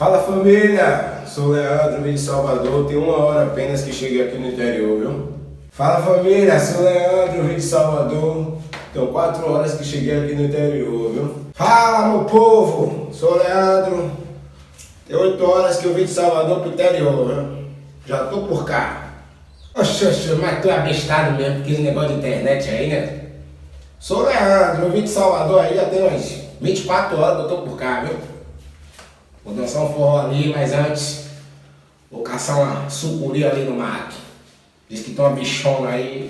Fala família, sou o Leandro, vim de Salvador, tem 1 hora apenas que cheguei aqui no interior, viu? Fala família, sou o Leandro, vim de Salvador, tem 4 horas que cheguei aqui no interior, viu? Fala meu povo, sou o Leandro, tem 8 horas que eu vim de Salvador pro interior, viu? Já tô por cá. Oxe, mas tu é abestado mesmo, porque esse negócio de internet aí, né? Sou o Leandro, eu vim de Salvador aí já tem umas 24 horas que eu tô por cá, viu? Vou dançar um forró ali, mas antes vou caçar uma sucuri ali no mato. Diz que tem uma bichona aí.